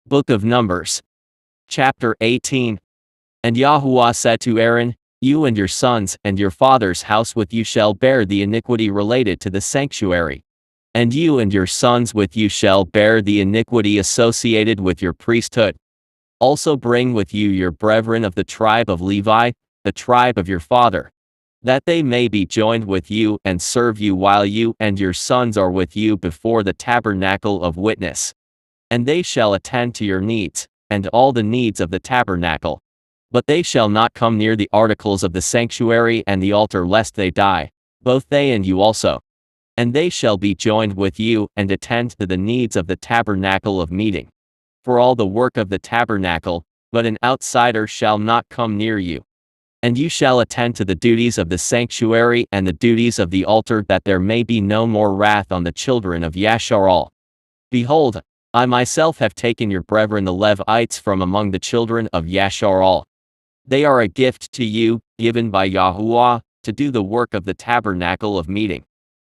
Book of Numbers. Chapter 18. And YAHUAH said to Aaron, You and your sons and your father's house with you shall bear the iniquity related to the sanctuary. And you and your sons with you shall bear the iniquity associated with your priesthood. Also bring with you your brethren of the tribe of Levi, the tribe of your father, that they may be joined with you and serve you while you and your sons are with you before the tabernacle of witness. And they shall attend to your needs, and all the needs of the tabernacle. But they shall not come near the articles of the sanctuary and the altar lest they die, both they and you also. And they shall be joined with you and attend to the needs of the tabernacle of meeting. For all the work of the tabernacle, but an outsider shall not come near you. And you shall attend to the duties of the sanctuary and the duties of the altar, that there may be no more wrath on the children of Yashar'al. Behold, I myself have taken your brethren the Levites from among the children of Yashar'al. They are a gift to you, given by YAHUAH, to do the work of the tabernacle of meeting.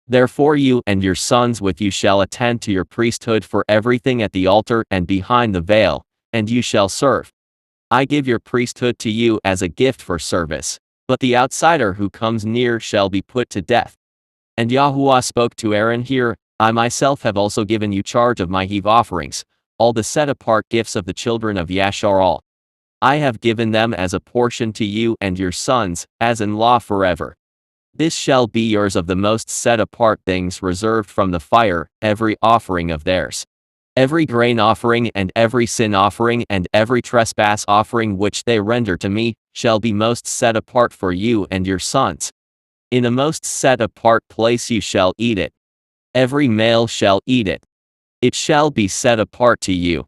Therefore you and your sons with you shall attend to your priesthood for everything at the altar and behind the veil, and you shall serve. I give your priesthood to you as a gift for service, but the outsider who comes near shall be put to death. And YAHUAH spoke to Aaron, Here, I myself have also given you charge of my heave offerings, all the set-apart gifts of the children of Yashar'al. I have given them as a portion to you and your sons, as in law forever. This shall be yours of the most set-apart things reserved from the fire, every offering of theirs. Every grain offering and every sin offering and every trespass offering which they render to me, shall be most set apart for you and your sons. In a most set-apart place you shall eat it. Every male shall eat it. It shall be set apart to you.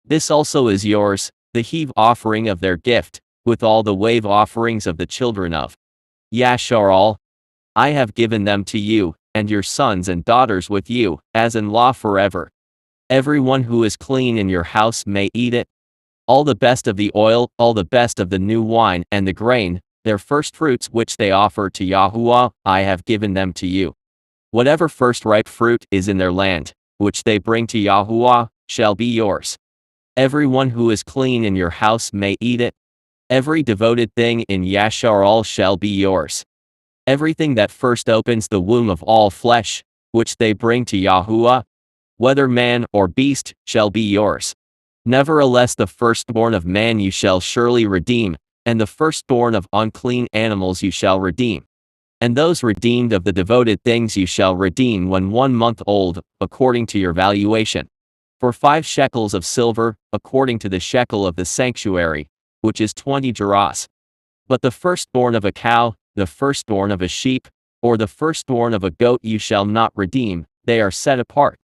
This also is yours, the heave offering of their gift, with all the wave offerings of the children of Yashar'al. I have given them to you, and your sons and daughters with you, as in law forever. Everyone who is clean in your house may eat it. All the best of the oil, all the best of the new wine and the grain, their first fruits which they offer to YAHUAH, I have given them to you. Whatever first ripe fruit is in their land, which they bring to YAHUAH, shall be yours. Everyone who is clean in your house may eat it. Every devoted thing in Yashar'al shall be yours. Everything that first opens the womb of all flesh, which they bring to YAHUAH, whether man or beast, shall be yours. Nevertheless the firstborn of man you shall surely redeem, and the firstborn of unclean animals you shall redeem. And those redeemed of the devoted things you shall redeem when 1 month old, according to your valuation. For 5 shekels of silver, according to the shekel of the sanctuary, which is 20 gerahs. But the firstborn of a cow, the firstborn of a sheep, or the firstborn of a goat you shall not redeem, they are set apart.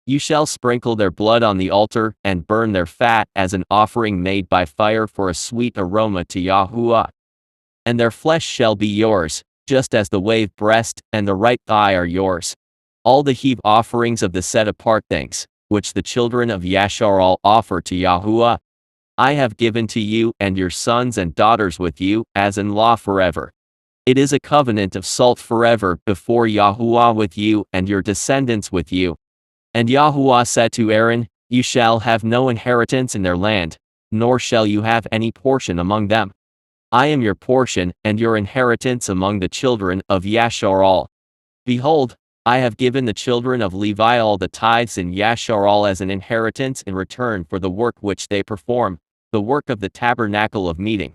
You shall sprinkle their blood on the altar, and burn their fat as an offering made by fire for a sweet aroma to YAHUAH. And their flesh shall be yours, just as the wave breast and the right thigh are yours. All the heave offerings of the set-apart things, which the children of Yashar'al offer to YAHUAH, I have given to you and your sons and daughters with you, as in law forever. It is a covenant of salt forever before YAHUAH with you and your descendants with you. And YAHUAH said to Aaron, You shall have no inheritance in their land, nor shall you have any portion among them. I am your portion and your inheritance among the children of Yashar'al. Behold, I have given the children of Levi all the tithes in Yashar'al as an inheritance in return for the work which they perform, the work of the tabernacle of meeting.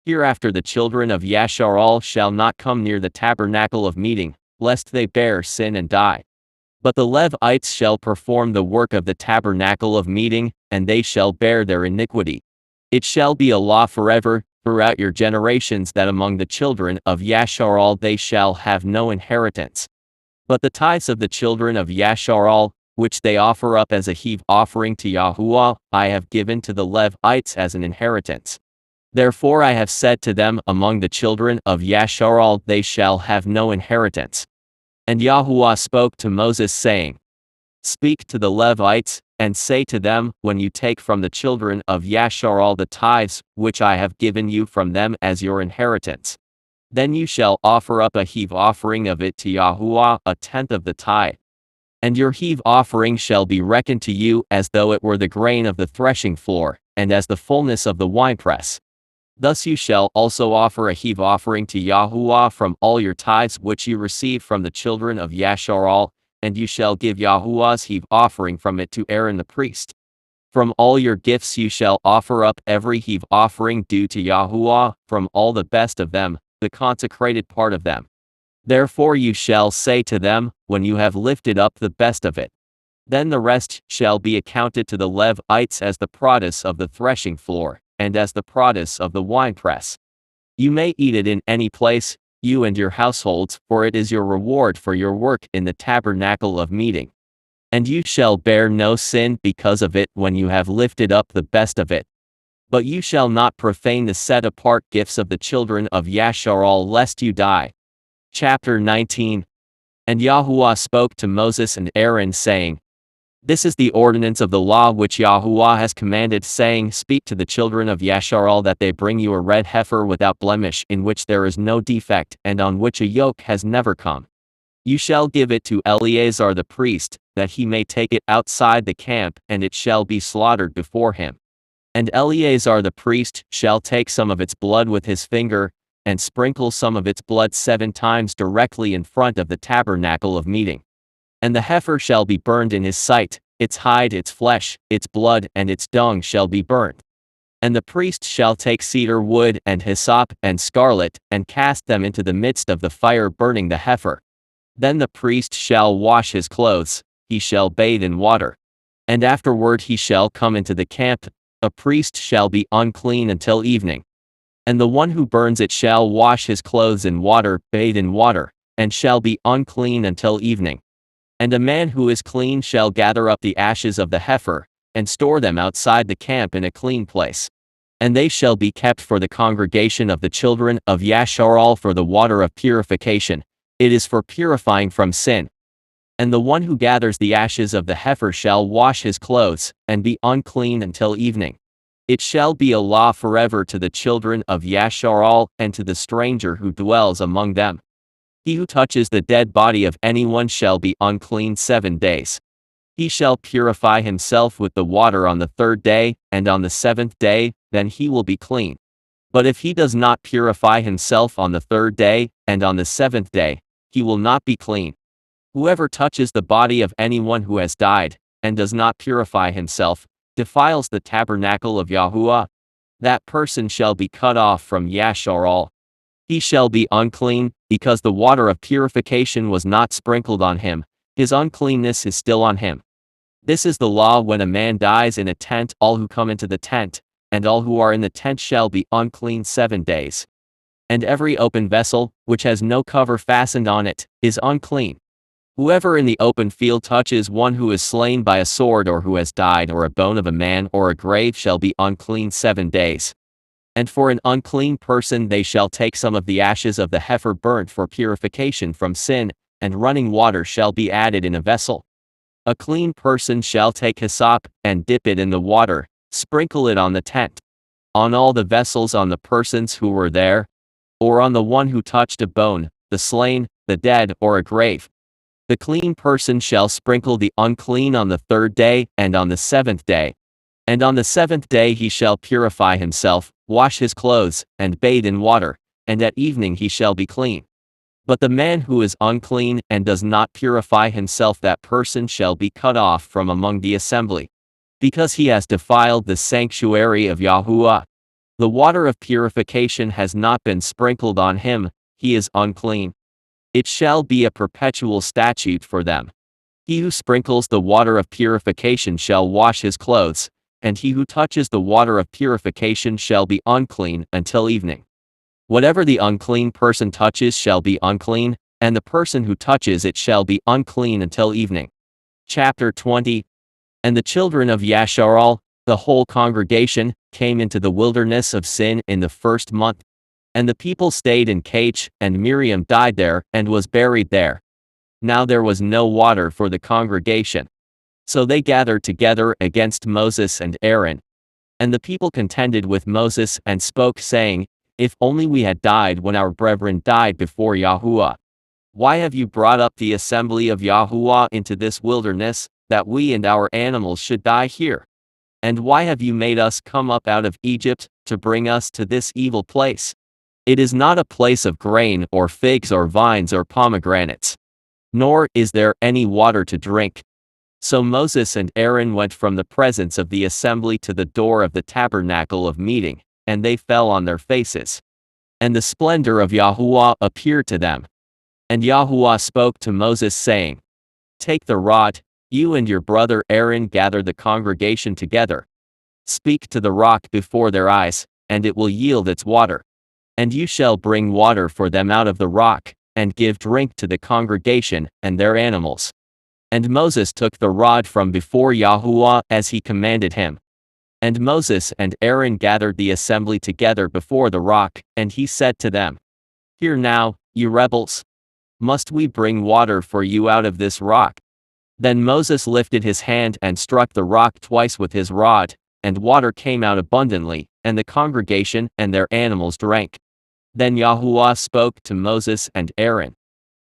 Hereafter the children of Yashar'al shall not come near the tabernacle of meeting, lest they bear sin and die. But the Levites shall perform the work of the tabernacle of meeting, and they shall bear their iniquity. It shall be a law forever, throughout your generations, that among the children of Yashar'al they shall have no inheritance. But the tithes of the children of Yashar'al, which they offer up as a heave offering to YAHUAH, I have given to the Levites as an inheritance. Therefore I have said to them, Among the children of Yashar'al they shall have no inheritance. And YAHUAH spoke to Moses, saying, Speak to the Levites, and say to them, When you take from the children of Yashar'al the tithes, which I have given you from them as your inheritance, then you shall offer up a heave offering of it to YAHUAH, a tenth of the tithe. And your heave offering shall be reckoned to you as though it were the grain of the threshing floor, and as the fullness of the winepress. Thus you shall also offer a heave offering to YAHUAH from all your tithes which you receive from the children of Yashar'al, and you shall give YAHUAH's heave offering from it to Aaron the priest. From all your gifts you shall offer up every heave offering due to YAHUAH, from all the best of them, the consecrated part of them. Therefore you shall say to them, when you have lifted up the best of it, then the rest shall be accounted to the Levites as the produce of the threshing floor, and as the produce of the winepress. You may eat it in any place, you and your households, for it is your reward for your work in the tabernacle of meeting. And you shall bear no sin because of it when you have lifted up the best of it. But you shall not profane the set-apart gifts of the children of Yashar'al lest you die. Chapter 19. And YAHUAH spoke to Moses and Aaron, saying, This is the ordinance of the law which YAHUAH has commanded, saying, Speak to the children of Yashar'al that they bring you a red heifer without blemish, in which there is no defect, and on which a yoke has never come. You shall give it to Eleazar the priest, that he may take it outside the camp, and it shall be slaughtered before him. And Eleazar the priest shall take some of its blood with his finger, and sprinkle some of its blood 7 times directly in front of the tabernacle of meeting. And the heifer shall be burned in his sight, its hide, its flesh, its blood, and its dung shall be burnt. And the priest shall take cedar wood and hyssop and scarlet, and cast them into the midst of the fire, burning the heifer. Then the priest shall wash his clothes, he shall bathe in water. And afterward he shall come into the camp. A priest shall be unclean until evening. And the one who burns it shall wash his clothes in water, bathe in water, and shall be unclean until evening. And a man who is clean shall gather up the ashes of the heifer, and store them outside the camp in a clean place. And they shall be kept for the congregation of the children of Yashar'al for the water of purification. It is for purifying from sin. And the one who gathers the ashes of the heifer shall wash his clothes, and be unclean until evening. It shall be a law forever to the children of Yashar'al, and to the stranger who dwells among them. He who touches the dead body of anyone shall be unclean 7 days. He shall purify himself with the water on the 3rd day, and on the 7th day, then he will be clean. But if he does not purify himself on the 3rd day, and on the 7th day, he will not be clean. Whoever touches the body of anyone who has died, and does not purify himself, defiles the tabernacle of YAHUAH. That person shall be cut off from Yashar'al. He shall be unclean, because the water of purification was not sprinkled on him. His uncleanness is still on him. This is the law when a man dies in a tent. All who come into the tent, and all who are in the tent shall be unclean 7 days. And every open vessel, which has no cover fastened on it, is unclean. Whoever in the open field touches one who is slain by a sword, or who has died, or a bone of a man, or a grave, shall be unclean 7 days. And for an unclean person they shall take some of the ashes of the heifer burnt for purification from sin, and running water shall be added in a vessel. A clean person shall take hyssop, and dip it in the water, sprinkle it on the tent, on all the vessels, on the persons who were there, or on the one who touched a bone, the slain, the dead, or a grave. The clean person shall sprinkle the unclean on the 3rd day, and on the 7th day. And on the 7th day he shall purify himself, wash his clothes, and bathe in water, and at evening he shall be clean. But the man who is unclean, and does not purify himself, that person shall be cut off from among the assembly, because he has defiled the sanctuary of YAHUAH. The water of purification has not been sprinkled on him, he is unclean. It shall be a perpetual statute for them. He who sprinkles the water of purification shall wash his clothes, and he who touches the water of purification shall be unclean until evening. Whatever the unclean person touches shall be unclean, and the person who touches it shall be unclean until evening. Chapter 20. And the children of Yashar'al, the whole congregation, came into the wilderness of Sin in the 1st month. And the people stayed in Kadesh, and Miriam died there, and was buried there. Now there was no water for the congregation. So they gathered together against Moses and Aaron. And the people contended with Moses, and spoke, saying, If only we had died when our brethren died before YAHUAH. Why have you brought up the assembly of YAHUAH into this wilderness, that we and our animals should die here? And why have you made us come up out of Egypt, to bring us to this evil place? It is not a place of grain or figs or vines or pomegranates. Nor is there any water to drink. So Moses and Aaron went from the presence of the assembly to the door of the tabernacle of meeting, and they fell on their faces. And the splendor of YAHUAH appeared to them. And YAHUAH spoke to Moses saying, Take the rod, you and your brother Aaron gather the congregation together. Speak to the rock before their eyes, and it will yield its water. And you shall bring water for them out of the rock, and give drink to the congregation and their animals. And Moses took the rod from before YAHUAH as he commanded him. And Moses and Aaron gathered the assembly together before the rock, and he said to them, Hear now, you rebels. Must we bring water for you out of this rock? Then Moses lifted his hand and struck the rock twice with his rod, and water came out abundantly, and the congregation and their animals drank. Then YAHUAH spoke to Moses and Aaron.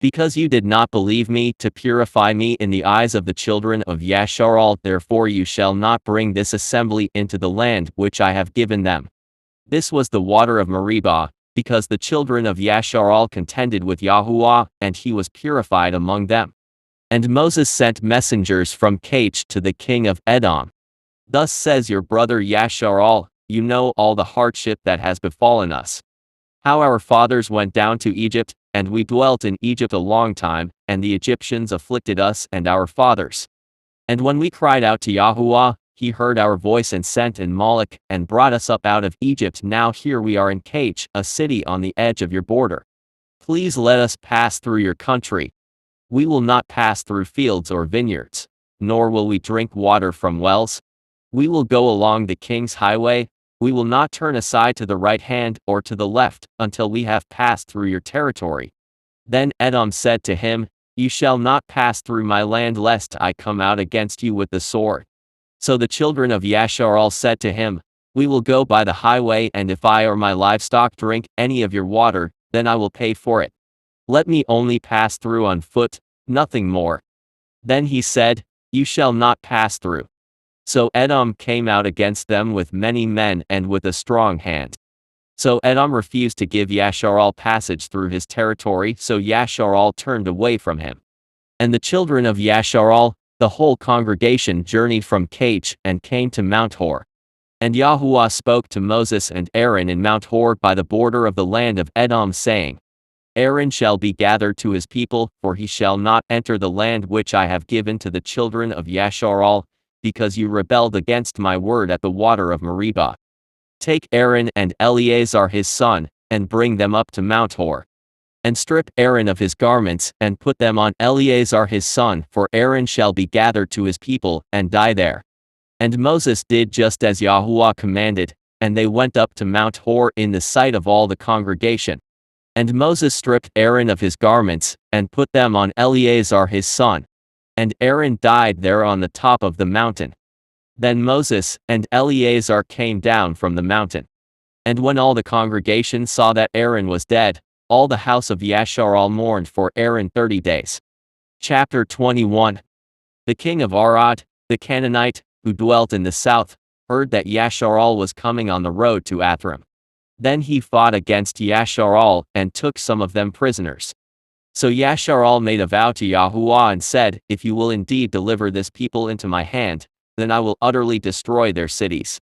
Because you did not believe me to purify me in the eyes of the children of Yashar'al, therefore you shall not bring this assembly into the land which I have given them. This was the water of Meribah, because the children of Yashar'al contended with YAHUAH, and he was purified among them. And Moses sent messengers from Kadesh to the king of Edom. Thus says your brother Yashar'al, you know all the hardship that has befallen us. How our fathers went down to Egypt, and we dwelt in Egypt a long time, and the Egyptians afflicted us and our fathers. And when we cried out to YAHUAH, he heard our voice and sent in Moloch, and brought us up out of Egypt. Now here we are in Kadesh, a city on the edge of your border. Please let us pass through your country. We will not pass through fields or vineyards, nor will we drink water from wells. We will go along the king's highway. We will not turn aside to the right hand or to the left, until we have passed through your territory. Then Edom said to him, You shall not pass through my land, lest I come out against you with the sword. So the children of Yashar'al said to him, We will go by the highway, and if I or my livestock drink any of your water, then I will pay for it. Let me only pass through on foot, nothing more. Then he said, You shall not pass through. So Edom came out against them with many men and with a strong hand. So Edom refused to give Yashar'al passage through his territory, so Yashar'al turned away from him. And the children of Yashar'al, the whole congregation, journeyed from Kadesh and came to Mount Hor. And YAHUAH spoke to Moses and Aaron in Mount Hor by the border of the land of Edom, saying, Aaron shall be gathered to his people, for he shall not enter the land which I have given to the children of Yashar'al, because you rebelled against my word at the water of Meribah. Take Aaron and Eleazar his son, and bring them up to Mount Hor. And strip Aaron of his garments, and put them on Eleazar his son, for Aaron shall be gathered to his people, and die there. And Moses did just as YAHUAH commanded, and they went up to Mount Hor in the sight of all the congregation. And Moses stripped Aaron of his garments, and put them on Eleazar his son. And Aaron died there on the top of the mountain. Then Moses and Eleazar came down from the mountain. And when all the congregation saw that Aaron was dead, all the house of Yashar'al mourned for Aaron 30 days. Chapter 21. The king of Arad, the Canaanite, who dwelt in the south, heard that Yashar'al was coming on the road to Athram. Then he fought against Yashar'al, and took some of them prisoners. So Yashar'al made a vow to YAHUAH and said, If you will indeed deliver this people into my hand, then I will utterly destroy their cities.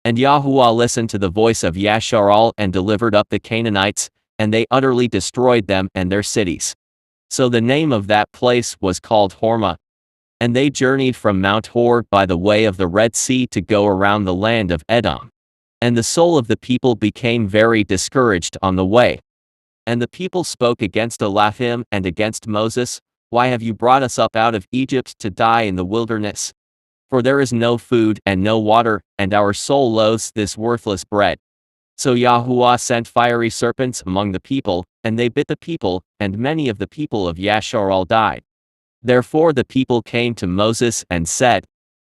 And YAHUAH listened to the voice of Yashar'al and delivered up the Canaanites, and they utterly destroyed them and their cities. So the name of that place was called Hormah. And they journeyed from Mount Hor by the way of the Red Sea to go around the land of Edom. And the soul of the people became very discouraged on the way. And the people spoke against Elohim and against Moses, Why have you brought us up out of Egypt to die in the wilderness? For there is no food and no water, and our soul loathes this worthless bread. So YAHUAH sent fiery serpents among the people, and they bit the people, and many of the people of Yashar'al died. Therefore the people came to Moses and said,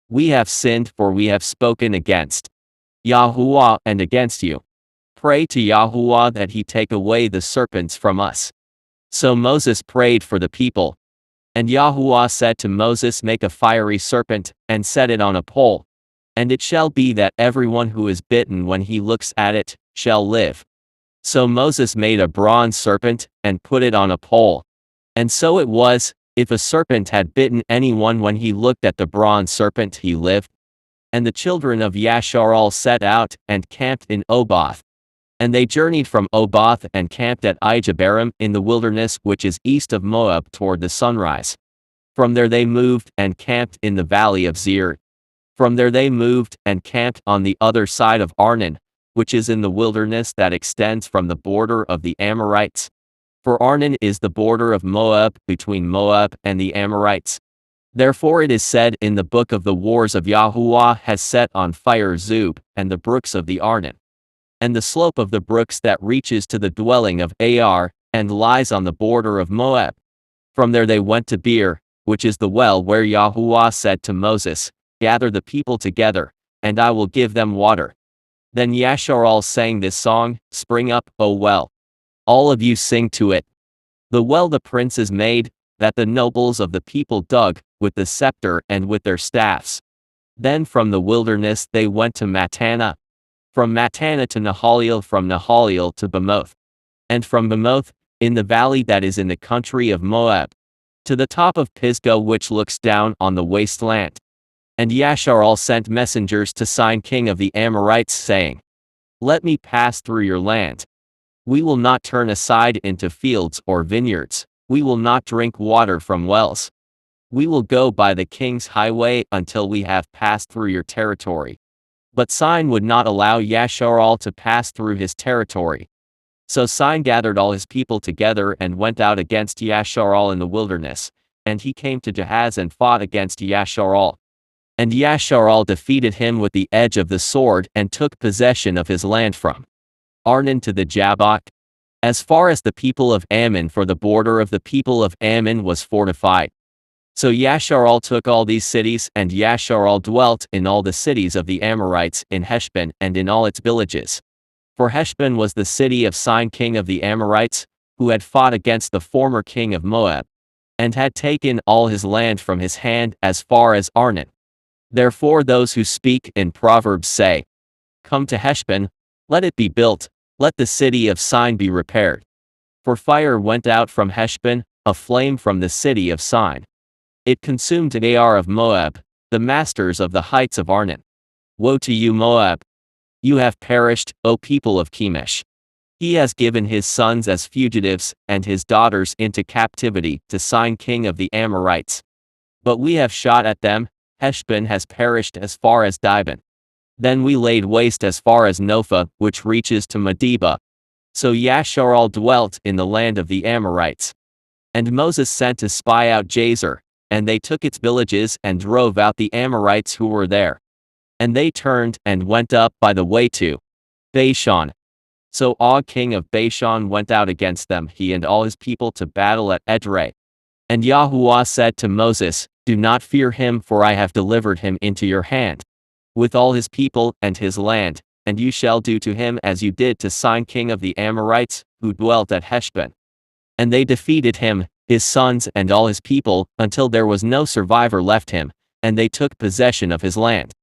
We have sinned, for we have spoken against YAHUAH and against you. Pray to YAHUAH that he take away the serpents from us. So Moses prayed for the people. And Yahuwah said to Moses, make a fiery serpent, and set it on a pole. And it shall be that everyone who is bitten when he looks at it, shall live. So Moses made a bronze serpent, and put it on a pole. And so it was, if a serpent had bitten anyone when he looked at the bronze serpent, he lived. And the children of Yashar'al set out, and camped in Oboth. And they journeyed from Oboth and camped at Ijebarim in the wilderness which is east of Moab toward the sunrise. From there they moved and camped in the valley of Zir. From there they moved and camped on the other side of Arnon, which is in the wilderness that extends from the border of the Amorites. For Arnon is the border of Moab between Moab and the Amorites. Therefore it is said in the book of the wars of Yahuwah has set on fire Zub and the brooks of the Arnon, and the slope of the brooks that reaches to the dwelling of Ar, and lies on the border of Moab. From there they went to Beer, which is the well where Yahuwah said to Moses, gather the people together, and I will give them water. Then Yashar'al sang this song, spring up, O well. All of you sing to it. The well the princes made, that the nobles of the people dug, with the scepter and with their staffs. Then from the wilderness they went to Mattanah. From Mattanah to Nahaliel, from Nahaliel to Bamoth. And from Bamoth, in the valley that is in the country of Moab, to the top of Pisgah which looks down on the wasteland. And Yashar'al sent messengers to Sihon king of the Amorites, saying, let me pass through your land. We will not turn aside into fields or vineyards, we will not drink water from wells. We will go by the king's highway until we have passed through your territory. But Sihon would not allow Yashar'al to pass through his territory. So Sihon gathered all his people together and went out against Yashar'al in the wilderness, and he came to Jahaz and fought against Yashar'al. And Yashar'al defeated him with the edge of the sword and took possession of his land from Arnon to the Jabbok, as far as the people of Ammon, for the border of the people of Ammon was fortified. So Yashar'al took all these cities, and Yashar'al dwelt in all the cities of the Amorites, in Heshbon and in all its villages. For Heshbon was the city of Sihon king of the Amorites, who had fought against the former king of Moab, and had taken all his land from his hand as far as Arnon. Therefore those who speak in Proverbs say, come to Heshbon, let it be built, let the city of Sihon be repaired. For fire went out from Heshbon, a flame from the city of Sihon. It consumed Ar of Moab, the masters of the heights of Arnon. Woe to you, Moab! You have perished, O people of Chemosh. He has given his sons as fugitives, and his daughters into captivity, to Sihon king of the Amorites. But we have shot at them, Heshbon has perished as far as Dibon. Then we laid waste as far as Nophah, which reaches to Medeba. So Yashar'al dwelt in the land of the Amorites. And Moses sent to spy out Jazer, and they took its villages and drove out the Amorites who were there. And they turned and went up by the way to Bashan. So Og king of Bashan went out against them, he and all his people, to battle at Edrei. And Yahuwah said to Moses, do not fear him, for I have delivered him into your hand, with all his people and his land, and you shall do to him as you did to Sihon king of the Amorites, who dwelt at Heshbon. And they defeated him, his sons and all his people, until there was no survivor left him, and they took possession of his land.